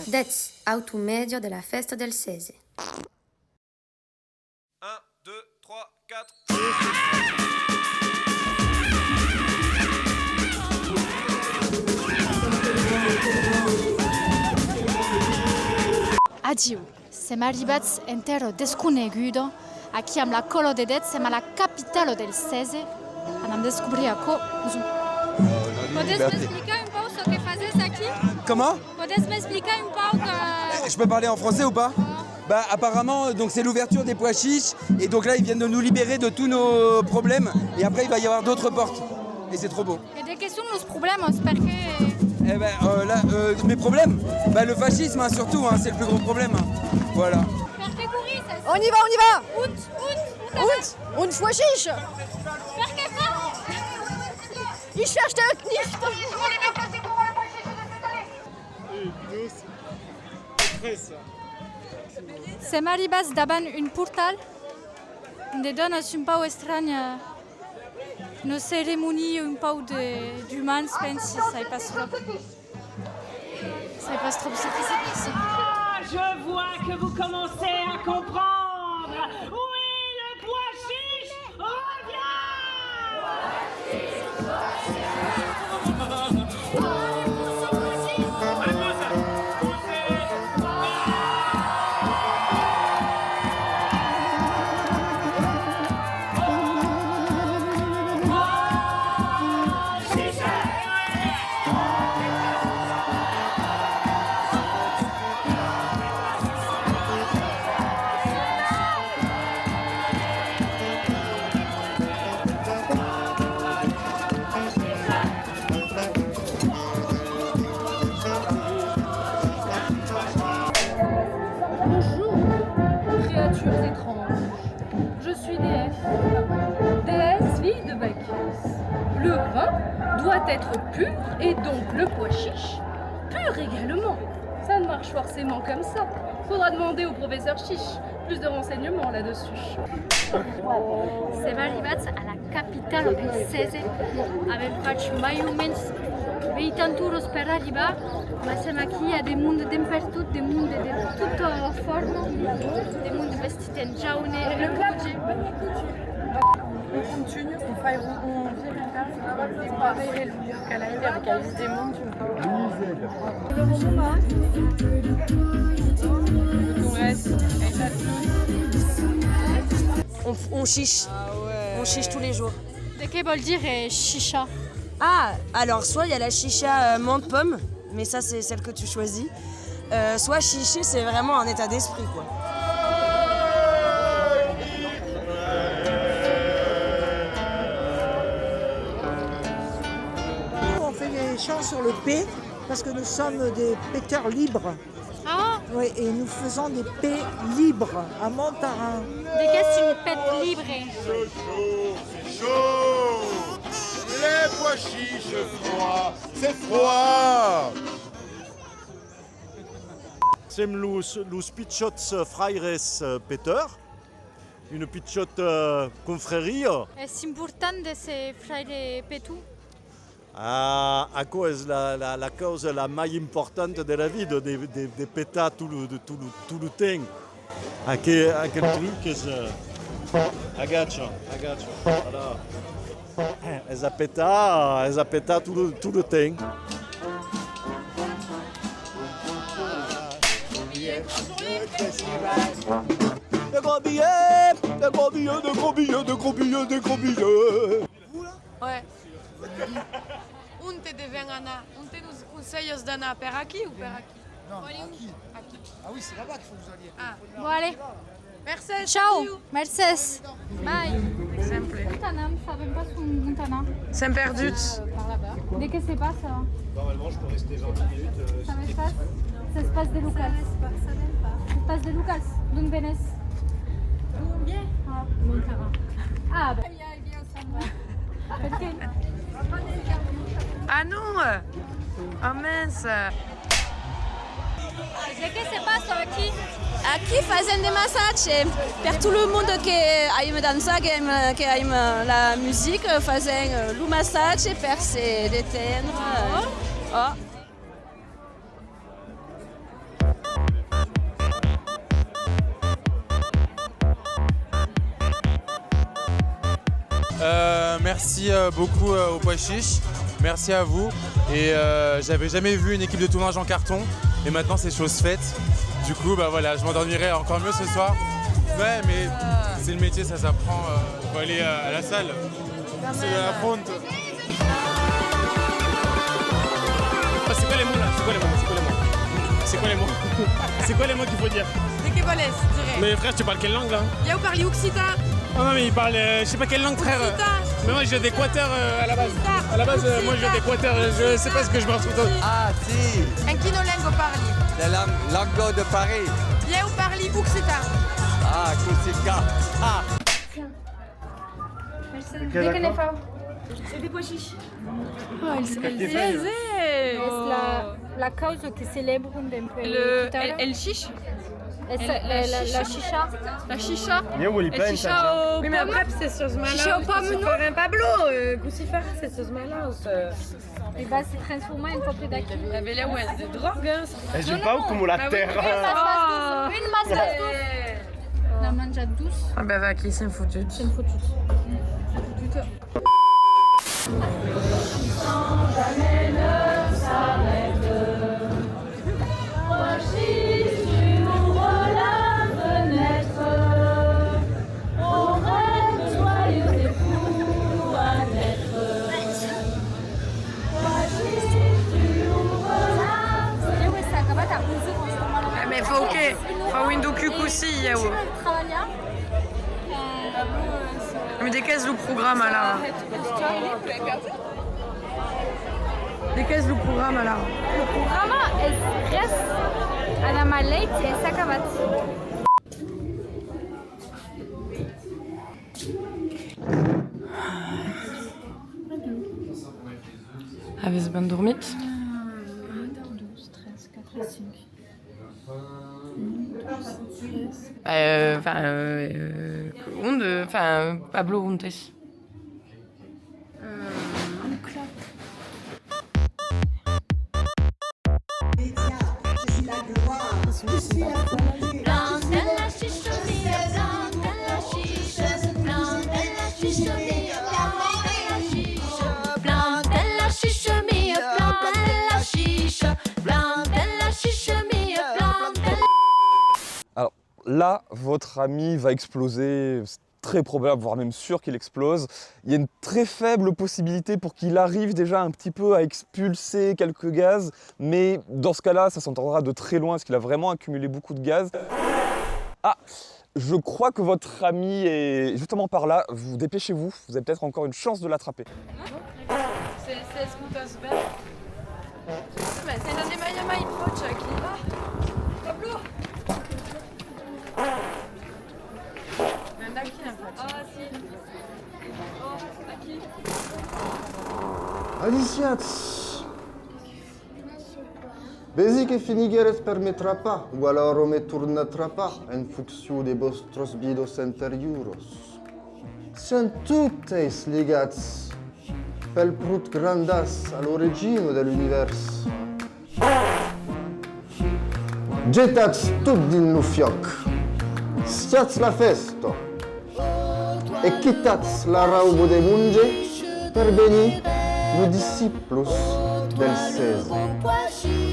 That's auto medio della festa del Sese. 1, 2, 3, 4. Adiu, siamo arrivati intero desconeguto. Aqui am la Colo de Det, siamo alla capitale del Sese. Andiamo a scoprire acolo. Podes m'expliquer un peu ce que faisais aquí? Comment? Podes m'expliquer un peu que... Je peux parler en français ou pas? Bah apparemment donc c'est l'ouverture des pois chiches et donc là ils viennent de nous libérer de tous nos problèmes et après il va y avoir d'autres portes et c'est trop beau. Et des questions nos problèmes, j'espère que... Eh ben là mes problèmes? Bah le fascisme hein, surtout hein, c'est le plus gros problème. Hein. Voilà. On y va. Und pois chiche. Ich verstehe nicht. Siamo arrivati davant un portal onde dones un peu estranya une cérémonie un peu d'humans, pensi, sai pas trop. Sai pas trop ce qui s'est passé. Ah, je vois que vous commencez à comprendre. Oui, le pois chiche Bonjour, créatures étranges. Je suis déesse fille de Bacchus. Le vin doit être pur et donc le pois chiche pur également. Ça ne marche forcément comme ça. Faudra demander au professeur Chiche plus de renseignements là-dessus. Siamo arrivati alla capitale del Sese. Avem fatto mai o meno 80 euros per arrivare, ma siamo qui a des mondes d'imperdut, des mondes de toute forme, des mondes vestiti in giaune e rouge. On vient et pareil, avec Alice des mondes. On chiche. On chiche tous les jours. De che vuol dire chicha? Ah, alors soit il y a la chicha menthe pomme, mais ça c'est celle que tu choisis. Soit chicher, c'est vraiment un état d'esprit quoi. On fait des chants sur le P parce que nous sommes des péteurs libres. Ah, Oui, et nous faisons des P libres à Montarin. de che c'est une pète libre? Chaud. Les pois chiches froid, c'est froid. Sem los pitchots fraires Peter, une pitchot confrérie. C'est important de se faire petu. À cause la cause la plus importante de la vie, de pétas tout le temps. À quel truc est agacha. Voilà. Elles pétas tout le temps. Des gros billets, des gros billets, des gros billets, des gros billets, des gros billets. Ouais. On te devient Anna. On te nous conseille d'aller per aquí ou per aquí? Non, aquí. Ah oui, c'est là-bas qu'il faut que vous alliez. Ah. Bon, allez. Merci. Ciao. Merci. Bye. Sempre. Montana, sabem pas un Montana. Sem perdut. Par là-bas. De que se passe? Normalement, je peux rester 20 minutes. Ça se passe? Ça se passe de Lucas. Ça se passe de Lucas. D'où venez? Bien. Ah, Montana. Ah, ben. Perché? Ah non. Ah mince. De que se passe aqui? Aqui fazem des massages pour tout le monde qui aime danser, qui aime la musique, fazem le massage pour se détendre. Oh. merci beaucoup au Pois Chiche, merci à vous. Et j'avais jamais vu une équipe de tournage en carton, et maintenant c'est chose faite. Du coup, bah voilà, je m'endormirai encore mieux ce soir. Ouais, mais c'est le métier, ça s'apprend. Faut aller à la salle. C'est de la fronte. C'est quoi les mots là? C'est quoi les mots qu'il faut dire? De que voles, dirais. Mais frère, tu parles quelle langue là? Yo parli occitan. Oh non mais il parle, je sais pas quelle langue frère. Mais moi je viens d'Équateur à la base. À la base, moi je viens d'Équateur, je sais pas ce que je me retrouve. Ah si. En quelle langue parli? La langue de Paris. Yo parli occitan. Ah, Corsica. Ah. C'est des pois chiches. Oh, la cause qui célèbre El chiche. La chicha. La chicha. El chicha au Oui, mais après, c'est sur ce Chicha aux pommes, non? un Pablo. Crucifère, c'est sur ce malin. Et bah, c'est transformé en couplet d'acquis. Mais là, ouais, de drogue. Je pas comme la terre. Une masse douce. La mangia douce. Ah bah, va, qui s'en foutu. C'est une foutu. Mais faut que, faut une docu aussi, Yao. Mais des caisses le programme là. Des caisses le programme là. Le programa es res Adama leite es acabat. Avez-vous bien dormi? 1, 2, 13, 4 et 5. Pablo Untes. Alors là, votre ami va exploser, c'est très probable, voire même sûr qu'il explose. Il y a une très faible possibilité pour qu'il arrive déjà un petit peu à expulser quelques gaz, mais dans ce cas-là, ça s'entendra de très loin, parce qu'il a vraiment accumulé beaucoup de gaz. Ah, je crois que votre ami est justement par là, vous dépêchez-vous, vous avez peut-être encore une chance de l'attraper. C'est ce qu'on doit se faire. Mais c'est un des Miami Poch qui va. Pablo. Aliciats, vezi que finigueres permettra pas, ou alors on me tournera pas en fonction de vostros vidos interiuros. Sont toutes ligats pel prut grandas all'origine dell'univers. Getats tot din lo fioc, stiats la festo, e quittats la raubo de munge per venir lo disciplos del Cese.